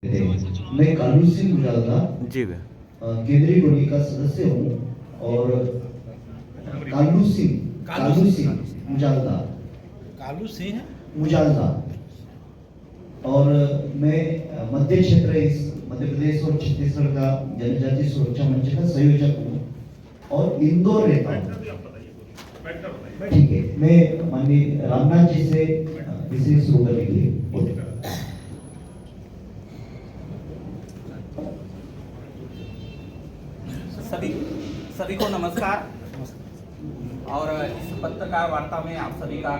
मैं कालू सिंह मुजालदा जी केंद्रीय टोली का सदस्य हूँ और कालू सिंह मुजालदा कालू सिंह मुजालदा और मैं मध्य क्षेत्र इस मध्य प्रदेश और छत्तीसगढ़ का जनजाति सुरक्षा मंच का संयोजक हूँ और इंदौर रहता हूँ। ठीक है, मैं माननीय रामनाथ जी से इसे शुरू करने के लिए बोलूँगा। सभी को नमस्कार और इस पत्रकार वार्ता में आप सभी का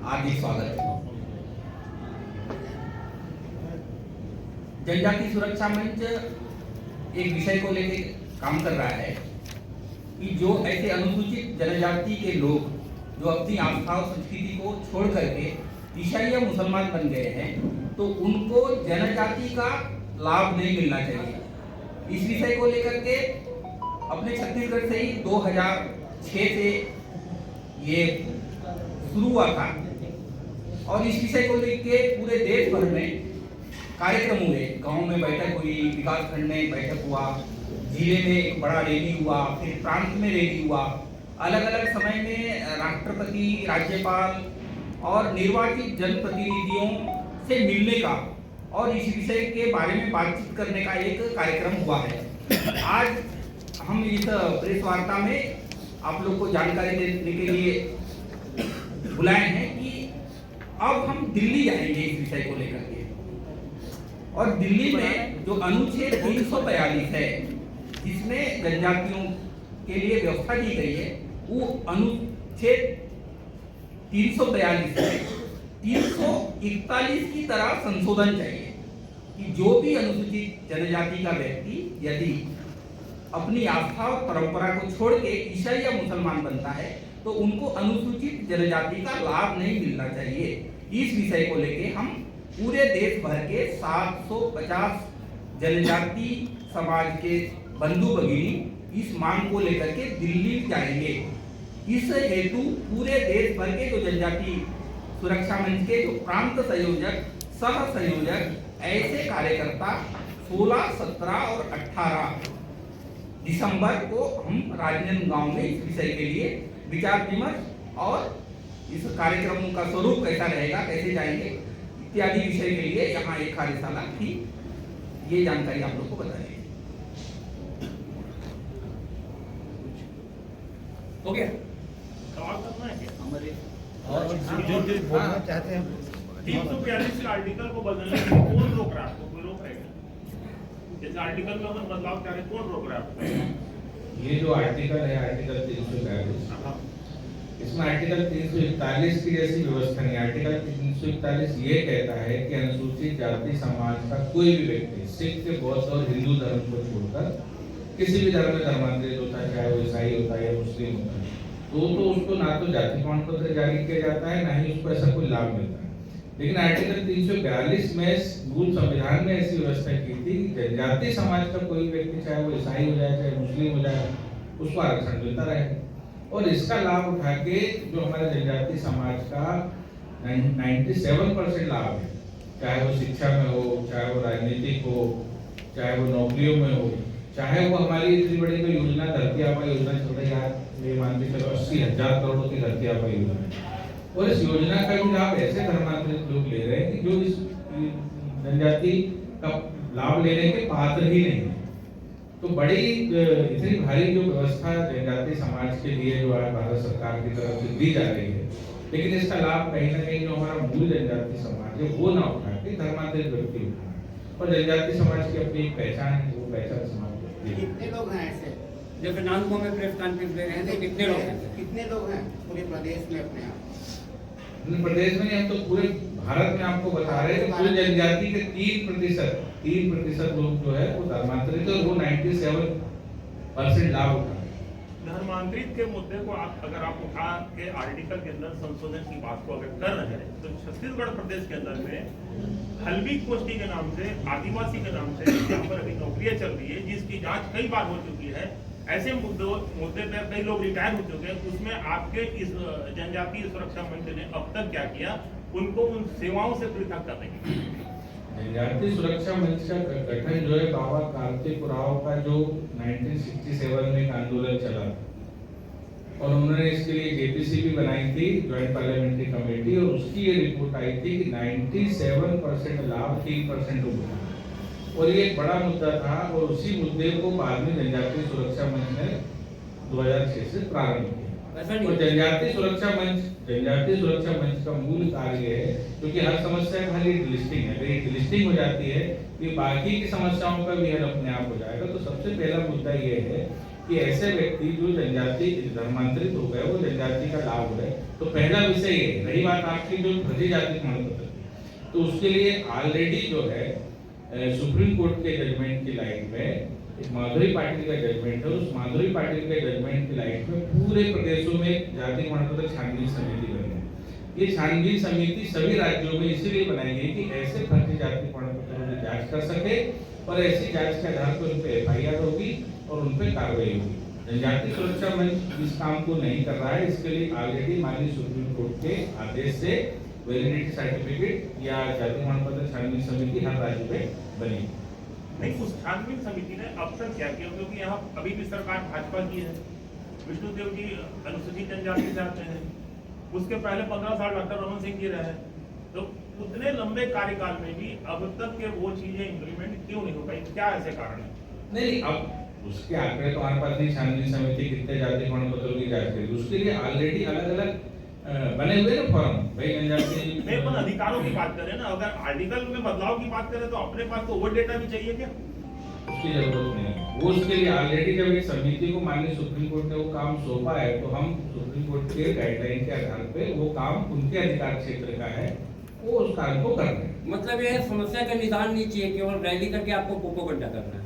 हार्दिक स्वागत है। जनजाति सुरक्षा मंच एक विषय को लेकर काम कर रहा है कि जो ऐसे अनुसूचित जनजाति के लोग जो अपनी आस्था और संस्कृति को छोड़ करके ईसाई या मुसलमान बन गए हैं तो उनको जनजाति का लाभ नहीं मिलना चाहिए। इस विषय को लेकर के अपने छत्तीसगढ़ से ही 2006 से ये शुरू हुआ था और इस विषय को लेकर पूरे देश भर में कार्यक्रम हुए। गांव में बैठक हुई, विकास खंड में बैठक हुआ, जिले में एक बड़ा रैली हुआ, फिर प्रांत में रैली हुआ। अलग अलग समय में राष्ट्रपति, राज्यपाल और निर्वाचित जनप्रतिनिधियों से मिलने का और इस विषय के बारे में बातचीत करने का एक कार्यक्रम हुआ है। आज हम इस प्रेस वार्ता में आप लोग को जानकारी देने के लिए बुलाए हैं कि अब हम दिल्ली जाएंगे इस विषय को लेकर के। और दिल्ली में जो अनुच्छेद 342 है जिसमें जनजातियों के लिए व्यवस्था दी गई है वो अनुच्छेद 342 है 341 की तरह संशोधन चाहिए कि जो भी अनुसूचित जनजाति का व्यक्ति यदि अपनी आस्था और परंपरा को छोड़ के ईसाई या मुसलमान बनता है तो उनको अनुसूचित जनजाति का लाभ नहीं मिलना चाहिए। इस विषय को लेके हम पूरे देश भर के 750 जनजाति समाज के बंधु भगिनी इस मांग को लेकर के दिल्ली जाएंगे। इस हेतु पूरे देश भर के जो जनजाति सुरक्षा मंच के जो प्रांत संयोजक, सह संयोजक, ऐसे कार्यकर्ता 16, 17 और 18 दिसंबर को हम राजनांदगांव में इस विषय के लिए विचार विमर्श और इस कार्यक्रम का स्वरूप कैसा रहेगा, कैसे जाएंगे इत्यादि विषय के लिए यहाँ एक कार्यशाला थी। ये जानकारी आप लोग को बता दें। हो गया सवाल करना है हमारे और जो बोलना चाहते हैं 342 आर्टिकल को बदलने के लिए कौन रोक रहा है? आपको कोई रोक रहा है? जैसे आर्टिकल में अगर बदलाव चाह रहे कौन रोक रहा है? ये जो आर्टिकल है आर्टिकल 342, इसमें आर्टिकल 341 की जैसी व्यवस्था नहीं। आर्टिकल 341 ये कहता है कि अनुसूचित जाति समाज का कोई भी व्यक्ति सिख, बौद्ध और हिंदू धर्म को छोड़कर किसी भी धर्म में धर्मांतरित होता है, चाहे वो ईसाई होता है या मुस्लिम होता है, तो उसको ना तो जाति प्रमाण पत्र जारी किया जाता है, ना ही उसको ऐसा कोई लाभ मिलता है। लेकिन आर्टिकल 342 में मूल संविधान में ऐसी व्यवस्था की थी कि जनजाति समाज का कोई व्यक्ति, चाहे वो ईसाई हो जाए, चाहे मुस्लिम हो जाए, उसको आरक्षण मिलता रहे। और इसका लाभ उठा के जो हमारे जनजाति समाज का 97% लाभ है, चाहे वो शिक्षा में हो, चाहे वो राजनीतिक हो, चाहे वो नौकरियों में हो, चाहे वो हमारी इतनी बड़ी कोई योजना धरती आबा योजना चल रही है, ये मान के चलो 80,000 करोड़ की धरती आबा योजना, और इस योजना का भी लाभ ऐसे धर्मांतरित लोग ले रहे हैं कि जो इस जनजाति का लाभ लेने के पात्र ही नहीं है। तो बड़ी इतनी भारी जो व्यवस्था जनजाति समाज के लिए जो है भारत सरकार की तरफ से दी जा रही है, लेकिन इसका लाभ कहीं ना कहीं जो हमारा मूल जनजाति समाज है वो ना उठा के धर्मांतरित व्यक्ति उठा। और जनजाति समाज की अपनी एक पहचान है, वो पहचान समाज कितने लोग हैं ऐसे जो नागपुर में प्रेस कॉन्फ्रेंस ले रहे हैं? कितने लोग हैं? कितने लोग हैं पूरे प्रदेश में अपने आप? प्रदेश में हम तो पूरे भारत में आपको बता रहे हैं। पूरी जनजाति के 3% लोग जो है वो धर्मांतरित और वो 97% लाभ उठा। धर्मांतरित के मुद्दे को अगर आप उठा के आर्टिकल के अंदर संशोधन की बात को अगर कर रहे हैं तो छत्तीसगढ़ प्रदेश के अंदर में हल्बी गोष्ठी के नाम से, आदिवासी के नाम से यहाँ पर अभी नौकरियां चल रही है जिसकी जांच कई बार हो चुकी है। ऐसे मुद्दे पर कई लोग रिटायर हो चुके हैं। उसमें आपके इस जनजातीय सुरक्षा मंच ने अब तक क्या किया, उनको उन सेवाओं से पृथक करने की जनजातीय सुरक्षा मंच का गठन जो है बाबा कार्तिक उरांव का जो 1967 में एक आंदोलन चला और उन्होंने इसके लिए जेपीसी भी बनाई थी, ज्वाइंट पार्लियामेंट्री कमेटी, और उसकी ये रिपोर्ट आई थी कि 97% लाभ 3% हुआ और ये एक बड़ा मुद्दा था। और उसी मुद्दे को बाद में जनजातीय सुरक्षा मंच ने 2006 से प्रारंभ किया। और जनजातीय सुरक्षा मंच का मूल कार्य है, क्योंकि हर समस्या का हल डिलिस्टिंग है। अगर एक डिलिस्टिंग हो जाती है कि बाकी की समस्याओं का भी हल अपने आप हो जाएगा। तो सबसे पहला मुद्दा ये है कि ऐसे व्यक्ति जो जनजाति धर्मांतरित हो गए वो जनजाति का लाभ हो रहे, तो पहला विषय ये है। रही बात आपकी जो फर्जी जाति प्रमाण पत्र, तो उसके लिए ऑलरेडी जो है सुप्रीम कोर्ट के जजमेंट की लाइट में एक माधुरी पाटिल का जजमेंट है। उस माधुरी पाटिल के जजमेंट की लाइट में पूरे प्रदेशों में जाति प्रमाण पत्र छानबीन समिति बनी है। ये छानबीन समिति सभी राज्यों में इसीलिए बनाई गई कि ऐसे फर्जी जाति प्रमाण पत्रों की जांच कर सके और ऐसी जांच के आधार पर उन पर एफआईआर होगी और उन पर कार्रवाई होगी। जनजातीय सुरक्षा मंच इस काम को नहीं कर रहा है। इसके लिए ऑलरेडी माननीय सुप्रीम कोर्ट के आदेश से वैलिडिटी सर्टिफिकेट या जाति प्रमाण पत्र छानबीन समिति हर राज्य में बनी। नहीं, उस छानबीन समिति ने अब तक क्या किया, क्योंकि यहाँ अभी भी सरकार भाजपा की है, विष्णुदेव जी अनुसूचित जनजाति से आते हैं, उसके पहले 15 साल डॉक्टर रमन सिंह जी रहे, तो उतने लंबे कार्यकाल में भी अब तक के वो चीजें इंप्लीमेंट क्यों नहीं हो पाई? क्या ऐसे कारण है? नहीं, अब उसके आंकड़े तो हमारे पास नहीं। छानबीन समिति कितने जाति प्रमाण पत्रों की जांच करेगी, उसके लिए ऑलरेडी अलग अलग बने हुए ना फॉर्म। भाई जनजाति नहीं, पर अधिकारों की बात करें ना, अगर आर्टिकल में बदलाव की बात करें तो अपने पास तो ओवर डेटा भी चाहिए क्या? उसकी जरूरत नहीं है। वो उसके लिए ऑलरेडी जब एक समिति को माननीय सुप्रीम कोर्ट ने वो काम सौंपा है, तो हम सुप्रीम कोर्ट के गाइडलाइन के आधार पे वो काम उनके अधिकार क्षेत्र का है, वो उस काम को कर रहे हैं। मतलब ये समस्या का निदान नहीं चाहिए, केवल रैली करके आपको प्रोपेगेंडा करना है।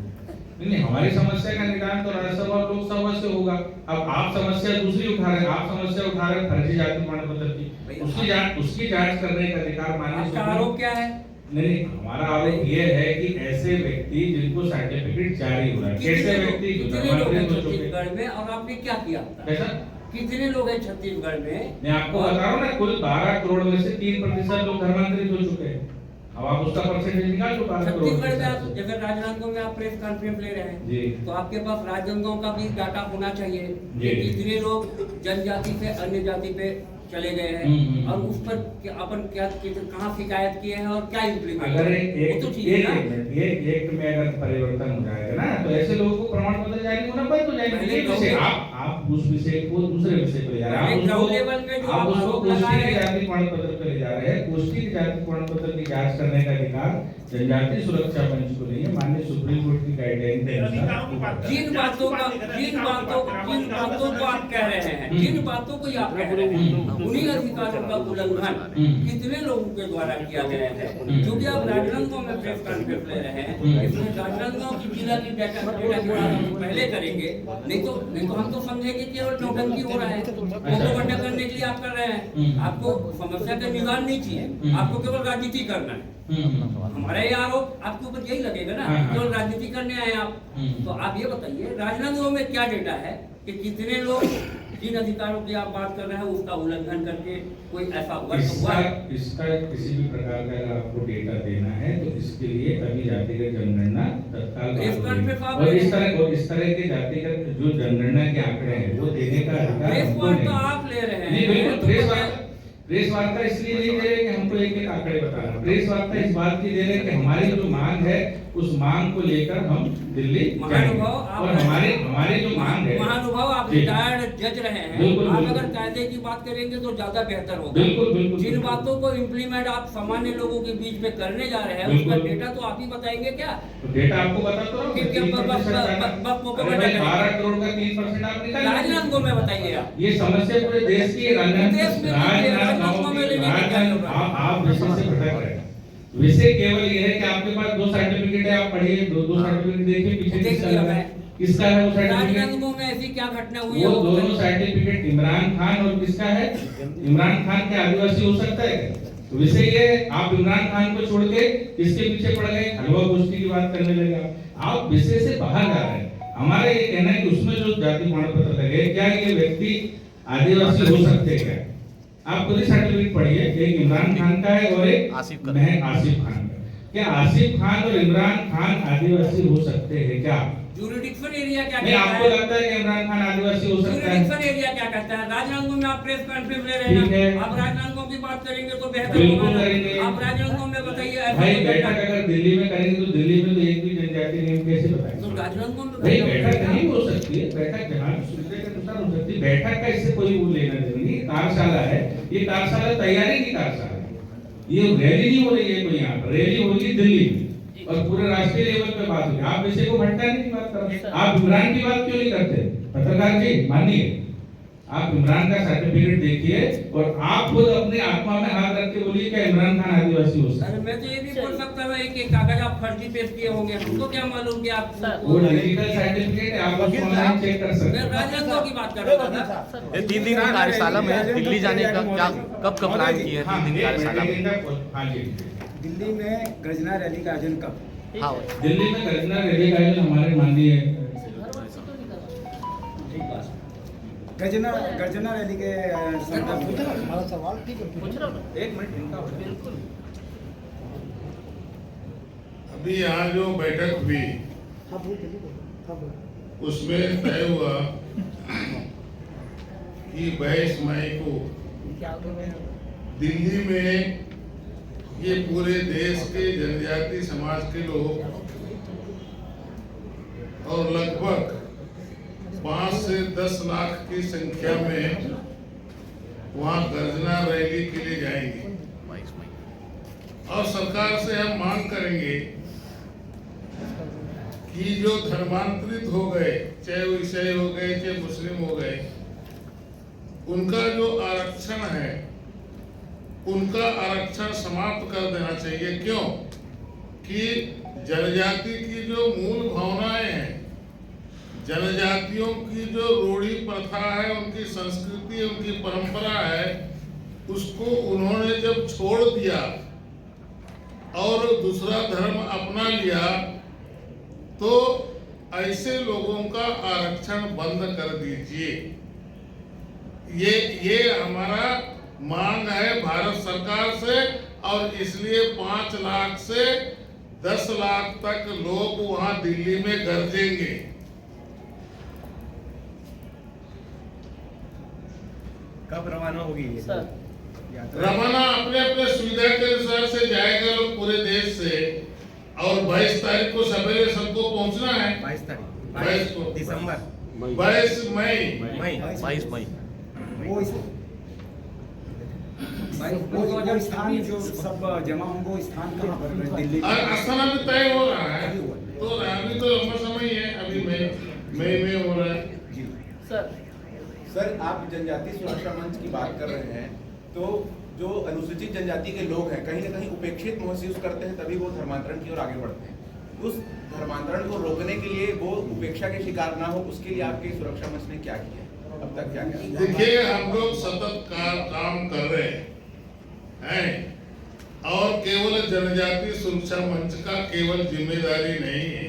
नहीं, हमारी समस्या का निदान तो राज्यसभा और लोकसभा से होगा। अब आप समस्या दूसरी उठा रहे हैं, आप समस्या उठा रहे हैं फर्जी जाति प्रमाण पत्र की, उसकी जांच करने का अधिकार माननीय आरोप क्या है? नहीं, हमारा आरोप ये है कि ऐसे व्यक्ति जिनको सर्टिफिकेट जारी हो रहा है, कैसे व्यक्ति छत्तीसगढ़ में, और आपने क्या किया? कैसा? कितने लोग हैं छत्तीसगढ़ में? मैं आपको बता रहा हूँ ना, कुल 12 करोड़ में से 3% लोग धर्मांतरित हो चुके हैं। अब आप उसका परसेंटेज निकाल दो। छत्तीसगढ़ में आप जैसे राजनांदगांव में आप प्रेस कॉन्फ्रेंस ले रहे हैं जी, तो आपके पास राजनांदगांव का भी डाटा होना चाहिए कि कितने लोग जनजाति से अन्य जाति पे चले गए हैं और उस पर अपन क्या कहाँ शिकायत किए हैं और क्या इम्प्लीमेंट। अगर एक में अगर परिवर्तन हो जाएगा ना, तो ऐसे लोगों को प्रमाण पत्र जारी होना बंद हो जाएगा। आप उस विषय को दूसरे विषय पर ले जा रहे हैं, आप उसको गोष्ठी के जाति प्रमाण पत्र पर ले जा रहे हैं। गोष्ठी के जाति प्रमाण पत्र की जांच करने का अधिकार जनजातीय सुरक्षा मंच को नहीं है। माननीय सुप्रीम कोर्ट की गाइडलाइन के अनुसार जिन बातों को आप कह रहे हैं, जिन बातों को आप कह रहे हैं, उन्हीं अधिकारों का उल्लंघन कितने लोगों के द्वारा किया गया है? क्योंकि आप राजनांदगांव में प्रेस कॉन्फ्रेंस ले रहे हैं, इसमें राजनांदगांव की जिला की डेटा की बात पहले करेंगे, नहीं तो हम तो समझेंगे कि केवल नौटंकी हो रहा है, प्रोपेगेंडा करने के लिए आप कर रहे हैं। आपको समस्या का निदान नहीं चाहिए, आपको केवल राजनीति करना है। हमारा ये आरोप आपके ऊपर यही लगेगा ना, केवल राजनीति करने आए आप। तो आप ये बताइए राजनांदगांव में क्या डेटा है कि कितने लोग जिन अधिकारों की आप बात कर रहे हैं उसका उल्लंघन करके कोई ऐसा वर्ष हुआ है? इसका किसी भी प्रकार का अगर आपको डेटा देना है तो इसके लिए अभी जातिगत जनगणना तत्काल और इस तरह के जातिगत जो जनगणना के आंकड़े हैं वो देने का अधिकार तो आप ले रहे हैं। नहीं, बिल्कुल प्रेस वार्ता इसलिए नहीं दे रहे कि हमको एक आंकड़े बताना। प्रेस वार्ता इस बात की दे रहे कि हमारी जो मांग है उस मांग को लेकर हम दिल्ली महानुभाव और हमारी जो मांग है, महानुभाव आप रिटायर्ड जज रहे हैं, आप अगर कायदे की बात करेंगे तो ज्यादा बेहतर होगा। बिल्कुल जिन बातों को इम्प्लीमेंट आप सामान्य लोगों के बीच में करने जा रहे हैं उसका डेटा तो आप ही बताएंगे क्या? तो डेटा आपको बताता हूँ। 12 करोड़ का 3% आप निकाल राजनांदगांव में बताइए आप। ये समस्या पूरे देश की आप विषय से भटक रहे हैं। विषय केवल ये है कि आपके पास 2 सर्टिफिकेट है, आप पढ़िए, 2 सर्टिफिकेट देखिए पीछे किसका है वो सर्टिफिकेट। राजनांदगांव में ऐसी क्या घटना हुई है? वो दोनों सर्टिफिकेट इमरान खान और किसका है? इमरान खान के आदिवासी हो सकता है। तो विषय ये आप इमरान खान को छोड़ के किसके पीछे पड़ गए? हलवा गोष्ठी की बात करने लगे। आप विषय से बाहर जा रहे हैं। हमारा ये कहना है कि उसमें जो जाति प्रमाण पत्र लगे, क्या ये व्यक्ति आदिवासी हो सकते हैं? आप खुद ही सर्टिफिकेट पढ़िए, एक इमरान खान का है और एक आसिफ खान का। क्या आसिफ खान और इमरान खान आदिवासी हो सकते हैं क्या? ज्यूरिडिक्शन एरिया क्या नहीं, कहता आपको है? लगता है कि इमरान खान आदिवासी हो सकता है? ज्यूरिडिक्शन एरिया क्या कहता है? राजनांदगांव में आप प्रेस कॉन्फ्रेंस ले रहे ठीक है। हैं, आप राजनांदगांव की बात करेंगे तो बेहतर बिल्कुल होगा ना। करेंगे। आप राजनांदगांव में बताइए ऐसा भाई तो बैठक करना- अगर दिल्ली में करेंगे तो दिल्ली में तो एक भी जनजाति नहीं कैसे तो बताएंगे? राजनांदगांव में भाई बैठक नहीं हो सकती है, बैठक जहाँ सुविधा के अनुसार हो सकती है। बैठक का इससे कोई वो लेना देना नहीं। कार्यशाला है, ये कार्यशाला तैयारी की कार्यशाला है। ये रैली नहीं हो रही है कोई यहाँ पर, रैली होगी दिल्ली में और पूरे राष्ट्रीय लेवल पे बात होगी। आप वैसे को भट्टाचार्य की बात कर रहे हैं, आप इमरान की बात क्यों नहीं करते? पत्रकार जी मानिए, आप इमरान का सर्टिफिकेट देखिए और आप खुद अपनी आत्मा में हाथ रख के बोलिए क्या इमरान खान आदिवासी हो सकता है? अरे मैं तो ये भी बोल सकता था कि कागज आप फर्जी पेश किए होंगे, हमको क्या मालूम कि आप वो डिजिटल सर्टिफिकेट है, आप उसको ऑनलाइन चेक कर सकते मैं हैं। राजनांदगांव की बात कर रहा था। ये 3 दिन की कार्यशाला में दिल्ली जाने का क्या कब प्लान किए हैं? 3 दिन की कार्यशाला में हाँ जी, दिल्ली में गर्जना रैली का आयोजन कब? हाँ दिल्ली में गर्जना रैली का आयोजन हमारे माननीय गर्जना रैली के संदर्भ में एक मिनट इनका बिल्कुल अभी यहाँ जो बैठक हुई उसमें तय हुआ कि 22 मई को दिल्ली में ये पूरे देश के जनजाति समाज के लोग और लगभग 5 से 10 लाख की संख्या में वहाँ गर्जना रैली के लिए जाएंगे और सरकार से हम मांग करेंगे कि जो धर्मांतरित हो गए, चाहे वो ईसाई हो गए चाहे मुस्लिम हो गए, उनका जो आरक्षण है उनका आरक्षण समाप्त कर देना चाहिए। क्यों कि जनजाति की जो मूल भावनाएं हैं, जनजातियों की जो रूढ़ी प्रथा है, उनकी संस्कृति, उनकी परंपरा है, उसको उन्होंने जब छोड़ दिया और दूसरा धर्म अपना लिया तो ऐसे लोगों का आरक्षण बंद कर दीजिए। ये हमारा मांग है भारत सरकार से और इसलिए 5 लाख से 10 लाख तक लोग वहां दिल्ली में गरजेंगे। कब रवाना होगी ये यात्रा? रवाना अपने अपने सुविधा के अनुसार से जाएगा लोग पूरे देश से और 22 तारीख को सवेरे सबको पहुंचना है। 22 तारीख 22 को दिसंबर 22 मई 22 मई वो स्थान जो सब जमा होंगे, वो स्थान कहाँ पर? दिल्ली और अस्थाना भी तय हो रहा है, तो अभी तो लंबा समय ही है, अभी मई में हो रहा है। सर, आप जनजाति सुरक्षा मंच की बात कर रहे हैं, तो जो अनुसूचित जनजाति के लोग हैं कहीं ना कहीं उपेक्षित महसूस करते हैं, तभी वो धर्मांतरण की ओर आगे बढ़ते हैं। उस धर्मांतरण को रोकने के लिए, वो उपेक्षा के शिकार ना हो, उसके लिए आपके सुरक्षा मंच ने क्या किया अब तक? क्या किया? देखिए, हम लोग सतत काम कर रहे हैं और केवल जनजाति सुरक्षा मंच का केवल जिम्मेदारी नहीं है,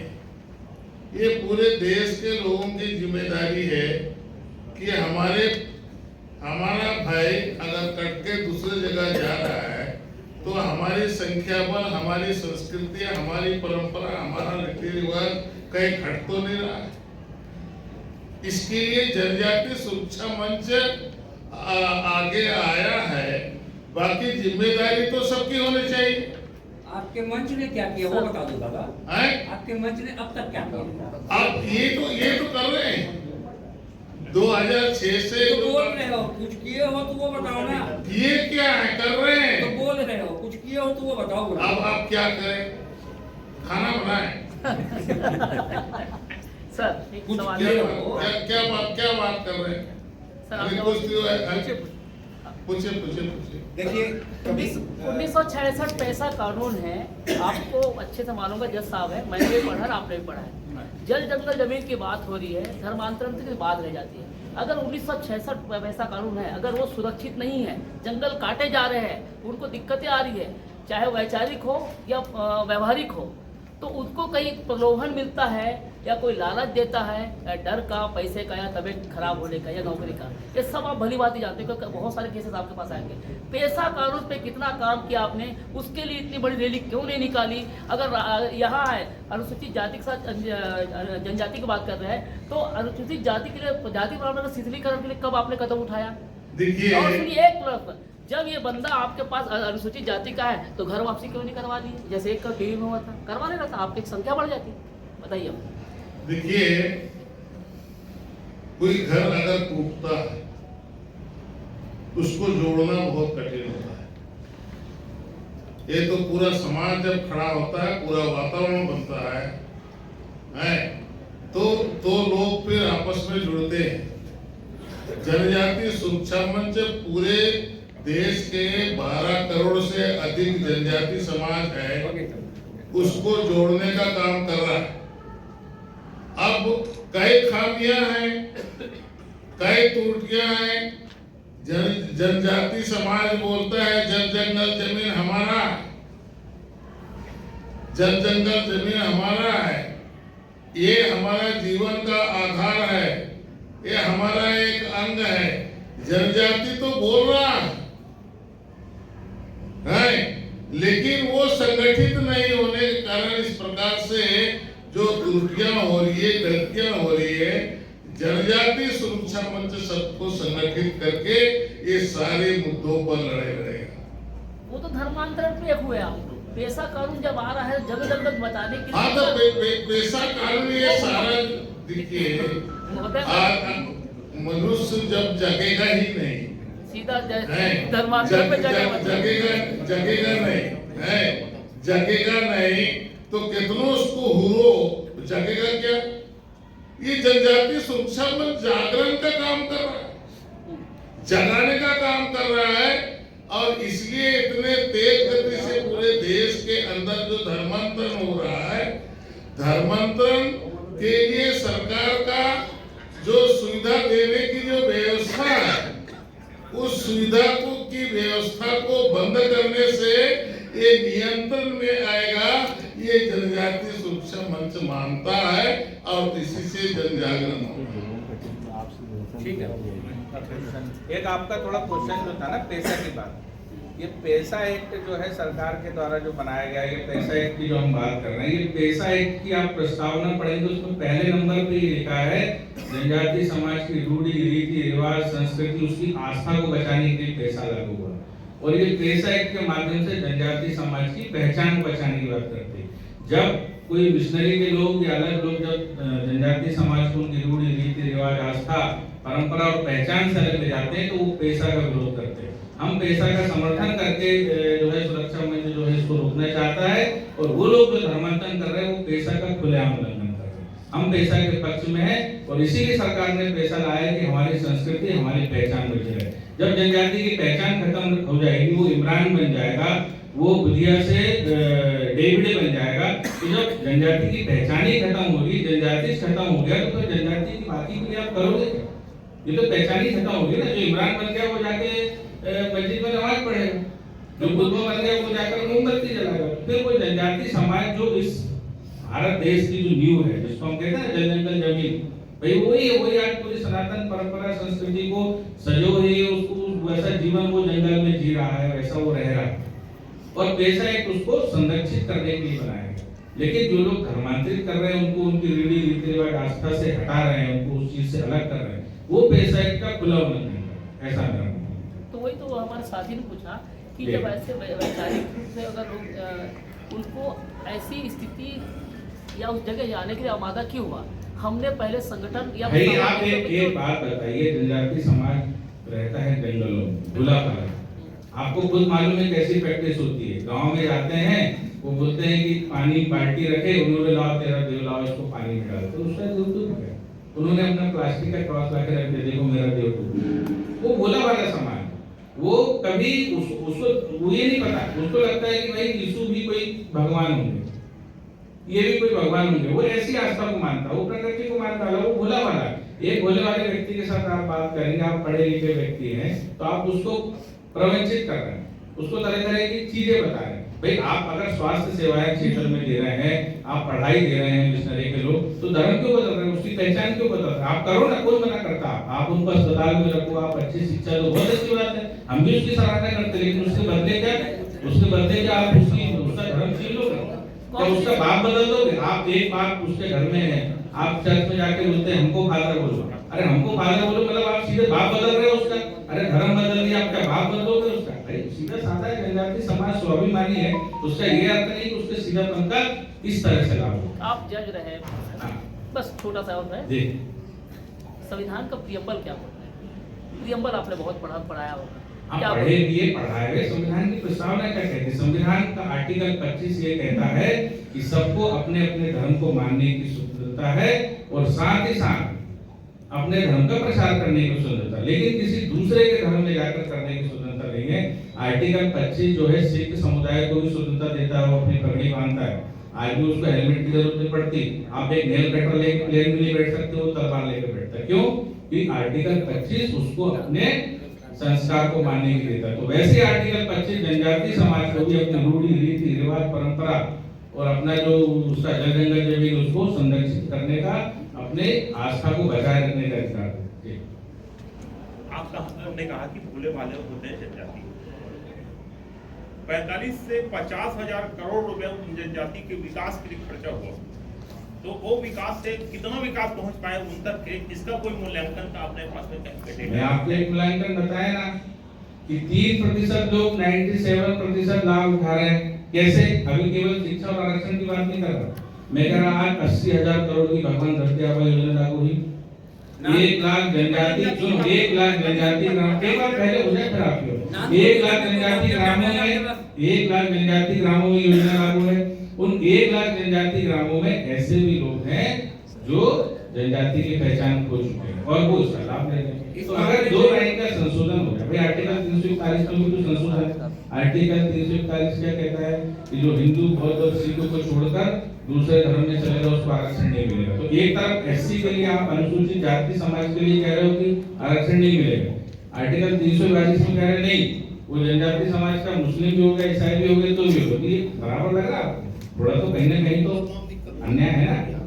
ये पूरे देश के लोगों की जिम्मेदारी है कि हमारा भाई अगर कट के दूसरे जगह जा रहा है तो हमारी संख्या बल, हमारी संस्कृति, हमारी परंपरा, हमारा रीति रिवाज कहीं घट तो नहीं रहा है। इसके लिए जनजाति सुरक्षा मंच आगे आया है। बाकी जिम्मेदारी तो सबकी होनी चाहिए। आपके मंच ने क्या किया वो बता दो दादा। आपके मंच ने अब तक क्या किया? आप ये तो कर रहे हैं 2006 से तो बोल रहे हो, कुछ किए हो तो वो बताओ ना। ये क्या है कर रहे हैं तो बोल रहे हो, कुछ किए हो तो वो बताओ ना। अब आप क्या करें? खाना बनाएं। सर कुछ किए हो? क्या बात कर रहे हैं? अभी कुछ पूछिए। देखिए, कभी 1966 पैसा कानून है, आपको अच्छे से मालूंगा, जज साहब है, मैंने भी पढ़ा, आपने भी पढ़ा है। जल जंगल जमीन की बात हो रही है, धर्मांतरण की बात रह जाती है। अगर 1966 पैसा कानून है, अगर वो सुरक्षित नहीं है, जंगल काटे जा रहे हैं, उनको दिक्कतें आ रही है, चाहे वैचारिक हो या व्यवहारिक हो, तो उनको कहीं प्रलोभन मिलता है या कोई लालच देता है, या डर का, पैसे का, या तबीयत खराब होने का, या नौकरी का, ये सब आप भली बात ही जानते हो क्योंकि बहुत सारे केसेस आपके पास आएंगे। पैसा कानून पे कितना काम किया आपने, उसके लिए इतनी बड़ी रैली क्यों नहीं निकाली? अगर यहाँ है अनुसूचित जाति के साथ जनजाति की बात कर रहे हैं तो अनुसूचित जाति के लिए, जाति ब्राह्मण का शिथिलीकरण के लिए कब आपने कदम उठाया? देखिए, और सुनिए एक तरफ, जब ये बंदा आपके पास अनुसूचित जाति का है तो घर वापसी क्यों नहीं करवा दी? जैसे एक का टीवी में हुआ था, करवा लेना था, आपकी संख्या बढ़ जाती। बताइए। देखिए, कोई घर अगर टूटता है उसको जोड़ना बहुत कठिन होता है। ये तो पूरा समाज जब खड़ा होता है, पूरा वातावरण बनता है तो लोग फिर आपस में जुड़ते हैं। जनजातीय सुरक्षा मंच पूरे देश के 12 करोड़ से अधिक जनजाति समाज है, उसको जोड़ने का काम कर रहा है। अब कई खामियां हैं, कई त्रुटियां हैं। जनजाति समाज बोलता है जल जंगल जमीन हमारा, जल जंगल जमीन हमारा है, ये हमारा जीवन का आधार है, ये हमारा एक अंग है। जनजाति तो बोल रहा है, लेकिन वो संगठित नहीं होने के कारण इस प्रकार से जो त्रुटियां हो रही है, गलतियां हो रही है, जनजाति सुरक्षा मंच सबको संगठित करके ये सारे मुद्दों पर लड़ेगा। वो तो धर्मांतरण पे हुए आप, पैसा कानून जब आ रहा है जगह जगह बताने के लिए। हाँ तो पैसा कानून ये सारा देखिए, मनुष्य जब जगेगा ही नहीं, सीधा धर्मांतरण पे जगेगा नहीं, जगेगा नहीं तो कितनों उसको हुरो, जगेगा क्या? ये जनजातीय सुरक्षा मंच जागरण का काम कर रहा है, जगाने का काम कर रहा है। और इसलिए इतने तेज गति से पूरे देश के अंदर जो धर्मांतरण हो रहा है, धर्मांतरण के लिए सरकार का जो सुविधा देने की जो व्यवस्था है, उस सुविधा की व्यवस्था को बंद करने से ये नियंत्रण में आएगा, ये जनजातीय सुरक्षा मंच मानता है और इसी से जन जागरण होगा। ठीक है। एक आपका थोड़ा क्वेश्चन जो था ना पैसा की बात, ये पैसा एक्ट जो है सरकार के द्वारा जो बनाया गया, ये पैसा एक्ट की जो हम बात कर रहे हैं, ये पैसा एक्ट की आप प्रस्तावना पढ़ेंगे उसमें पहले नंबर पे ये लिखा है जनजातीय समाज की रूढ़ी रीति रिवाज संस्कृति उसकी आस्था को बचाने के लिए पैसा लागू हुआ। और ये पैसा एक्ट के माध्यम से जनजातीय समाज की पहचान को बचाने की बात करते हैं। जब कोई मिशनरी के लोग या अलग लोग जब जनजातीय समाज को उनकी रूढ़ी रीति रिवाज आस्था परंपरा और पहचान से अलग ले जाते हैं तो वो पैसा का विरोध करते हैं। हम पैसा का समर्थन करके जो है सुरक्षा मंच जो है इसको रोकना चाहता है, और वो लोग जो धर्मांतरण कर रहे हैं वो पैसा का खुलेआम उल्लंघन कर रहे हैं। हम पैसा के पक्ष में है और इसीलिए सरकार ने पैसा लाया कि हमारी संस्कृति हमारी पहचान बची रहे। जब जनजाति की पहचान खत्म हो जाएगी, वो इमरान बन जाएगा, वो बुधिया से डेविड बन जाएगा। तो जब जनजाति की पहचान ही खत्म होगी, जनजाति खत्म हो गया तो जनजाति की बाकी के लिए आप करोगे क्या? ये तो पहचान ही खत्म होगी ना। जो इमरान बन गया वो जाके मस्जिद में नमाज पढ़ेगा, जो बुद्धवा बन गया वो जाकर मोमबत्ती जलाएगा। फिर वो जनजाति समाज जो इस भारत देश की जो नींव है, जिसको हम कहते हैं जंगल जमीन, भाई वही आज पूरी सनातन परंपरा संस्कृति को सजो है, उसको वैसा जीवन वो जंगल में जी रहा है, वैसा वो रह रहा है। और पैसा एक उसको संरक्षित करने के लिए बनाया गया। लेकिन जो लोग धर्मांतरित कर रहे हैं, उनको उनकी रूढ़ी रीति रिवाज आस्था से हटा रहे हैं, उनको उस चीज से अलग कर रहे हैं, वो पैसा एक का खुला उल्लंघन है, ऐसा मेरा। तो वही तो हमारे साथी ने पूछा कि जब ऐसे वैचारिक रूप से अगर लोग उनको ऐसी स्थिति या उस जगह जाने के लिए आमादा क्यों हुआ? हमने पहले संगठन या भाई आप एक बात बताइए, जनजाति समाज रहता है जंगलों में, खुला पाला, आपको खुद मालूम है कैसी प्रैक्टिस होती है। गांव में जाते हैं, वो बोलते हैं कि पानी बाल्टी रखे, उन्होंने लाओ तेरा देव लाओ, इसको पानी में डाल, तो उसका देव डूब गया। उन्होंने अपना प्लास्टिक का क्रॉस लाके रख दिया, देखो मेरा देव डूब गया। वो भोला वाला समाज, वो कभी उसको वो ये नहीं पता, उसको लगता है कि भाई यीशु भी कोई भगवान होंगे, ये भी कोई भगवान होंगे, वो ऐसी आस्था को मानता, वो प्रकृति को मानता है, वो भोला वाला। एक भोले वाले व्यक्ति के साथ आप बात करेंगे, आप पढ़े लिखे व्यक्ति हैं, तो आप उसको प्रवंचित कर रहे हैं, उसको तरह तरह की चीजें बता रहे हैं। भाई आप अगर स्वास्थ्य सेवाएं क्षेत्र में दे रहे हैं, आप पढ़ाई दे रहे हैं मिशनरी के लोग, तो धर्म क्यों बदल रहे हैं, उसकी पहचान क्यों बदल रहे हैं? आप करो ना, कौन मना करता? आप उनको अस्पताल में रखो, आप अच्छी शिक्षा दो, बहुत अच्छी बात है, हम भी उसकी सराहना करते हैं, लेकिन उसके बदले क्या, आप उसका धर्म छीन लोगे क्या? उसका बाप बदल दोगे? आप एक बाप उसके घर में है, आप चर्च में जाके बोलते हैं हमको फादर बोलो, अरे हमको फादर बोलो मतलब आप सीधे बाप बदल रहे हो उसका। अरे धर्म बदल दिया, आप क्या बाप बदलोगे उसका? अरे सीधा साधा जनजाति समाज स्वाभिमानी है, उसका ये अर्थ नहीं कि उसके सीधापन का इस तरह से लाभ हो। आप जज रहे हैं, बस छोटा सा और है, जी संविधान का प्रियम्बल क्या बोलता है? प्रियम्बल आपने बहुत पढ़ाया होगा, आप पढ़े लिए पढ़ाए हुए। संविधान की प्रस्तावना क्या कहती है? संविधान का आर्टिकल 25 ये कहता है कि सबको अपने अपने धर्म को मानने की स्वतंत्रता है और साथ ही साथ अपने धर्म का प्रचार करने की स्वतंत्रता, लेकिन किसी दूसरे के धर्म में जाकर करने की स्वतंत्रता नहीं है। आर्टिकल 25 जो है सिख समुदाय को भी स्वतंत्रता देता है, वो अपनी पगड़ी बांधता है, आज भी उसको हेलमेट की जरूरत नहीं पड़ती। आप एक नेल कटर लेके प्लेन में नहीं बैठ सकते, वो तलवार लेकर बैठता है। क्यों? कि आर्टिकल 25 उसको अपने संस्कार को मानने की देता है। तो वैसे आर्टिकल 25 जनजाति समाज को भी अपनी रूढ़ी रीति रिवाज परंपरा और अपना जो उसका जल जंगल जमीन उसको संरक्षित करने का, अपने आस्था को बचाए रखने का अधिकार है। आपने कहा कि भोले भाले होते हैं जनजाति, 45 से 50 हजार करोड़ रुपए उन जनजाति के विकास के लिए खर्चा हुआ, तो वो विकास से कितना विकास पहुंच पाए उन तक के, इसका कोई मूल्यांकन का अपने पास में क्या? मैं आपको एक मूल्यांकन बताया ना कि 3% लोग 97% लाभ उठा रहे हैं। कैसे? अभी केवल शिक्षा और आरक्षण की बात नहीं कर रहा, मैं कह रहा आज 80,000 करोड़ की भगवान धरती आबा योजना लागू हुई। 1 लाख जनजाति, जो 1 लाख जनजाति ग्राम, एक बार पहले हो जाए फिर आप 1 लाख जनजाति ग्रामों में, 1 लाख जनजाति ग्रामों में योजना लागू है। उन 1 लाख जनजाति ग्रामों में ऐसे भी लोग हैं जो जनजाति की पहचान खो चुके हैं और वो उसका लाभ ले रहे हैं। तो अगर 2 लाइन का संशोधन हो जाए, भाई आर्टिकल 341 में भी तो संशोधन है। आर्टिकल 341 क्या कहता है कि जो हिंदू बौद्ध और सिखों को छोड़कर दूसरे धर्म में चलेगा उसको आरक्षण नहीं मिलेगा। तो एक तरफ एससी के लिए आप अनुसूचित जाति समाज के लिए कह रहे हो कि आरक्षण नहीं मिलेगा, आर्टिकल 342 में कह रहे नहीं, वो जनजाति समाज का मुस्लिम भी हो गया, ईसाई भी हो गए तो भी होगी, बराबर लग रहा है? थोड़ा तो कहीं ना कहीं तो अन्याय है ना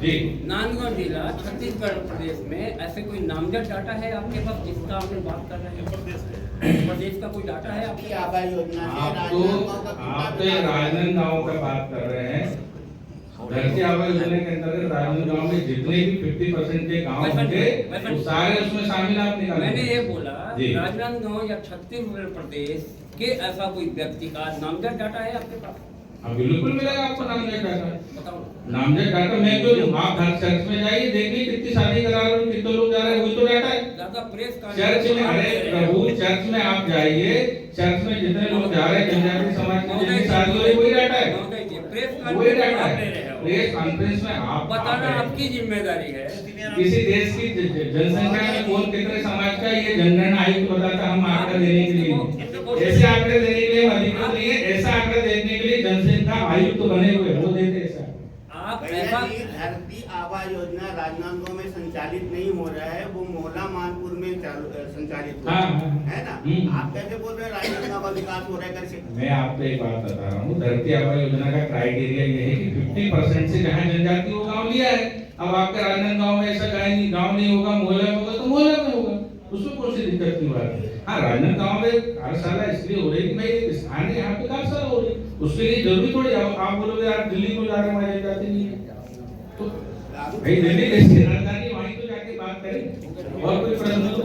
जी। नांदगांव जिला छत्तीसगढ़ प्रदेश में ऐसे कोई नामजद डाटा है आपके पास जिसका आपने बात कर रहे हैं? प्रदेश का कोई डाटा है आपकी आवास योजना से आप तो राजनांदगांव का बात कर रहे हैं। धरती आवास योजना के अंतर्गत राजनांदगांव में जितने भी 50% के गांव होंगे वो सारे उसमें शामिल आप निकाल। मैंने ये बोला राजनांदगांव या छत्तीसगढ़ प्रदेश के ऐसा कोई व्यक्ति का नामजद डाटा है आपके पास? अब बिल्कुल मिलेगा आपको नामजद डाटा। नामजद डाटा मैं क्यों लूं? आप हर चर्च में जाइए, देखिए कितनी शादी करा रहे हो, कितने लोग जा रहे हैं, वही तो डाटा है। चर्च में, अरे प्रभु चर्च में आप जाइए, चर्च में जितने लोग जा रहे हैं जनजाति समाज के जितनी शादी हो रही वही डाटा है, वही डाटा है। प्रेस कॉन्फ्रेंस में आप बताना आपकी जिम्मेदारी है। किसी देश की जनसंख्या में कौन कितने समाज का, ये जनगणना आयुक्त बताता हम आंकड़ा देने के लिए, ऐसे आंकड़े देने के लिए अधिकृत नहीं है, ऐसा आंकड़ा देने के लिए जनसंख्या आयुक्त बने हुए वो देते ऐसा। आप धरती आबा योजना राजनांदगांव में संचालित नहीं हो रहा है, वो मोहला मानपुर में संचालित हो रहा है ना। आप कैसे बोल रहे हैं राजनांदगांव का विकास हो रहा है करके? मैं आपको एक बात बता रहा हूँ, धरती आबा योजना का क्राइटेरिया ये है कि 50% से जहाँ जनजाति वो गाँव लिया है। अब आपके राजनांदगांव में ऐसा कहीं गाँव नहीं होगा, मोहल्ला में होगा तो मोहल्ला में होगा, उसमें कौन सी दिक्कत की बात है। हाँ, राजनांदगांव में कार्यशाला इसलिए हो रही है कि भाई स्थान है यहाँ पे कार्यशाला हो रही है, उसके लिए जरूरी थोड़ी आप बोलोगे यार दिल्ली को जा रहे हैं वहाँ जाते नहीं है, तो भाई दिल्ली जैसी राजधानी वहीं तो जाके बात करें। और कोई प्रश्न तो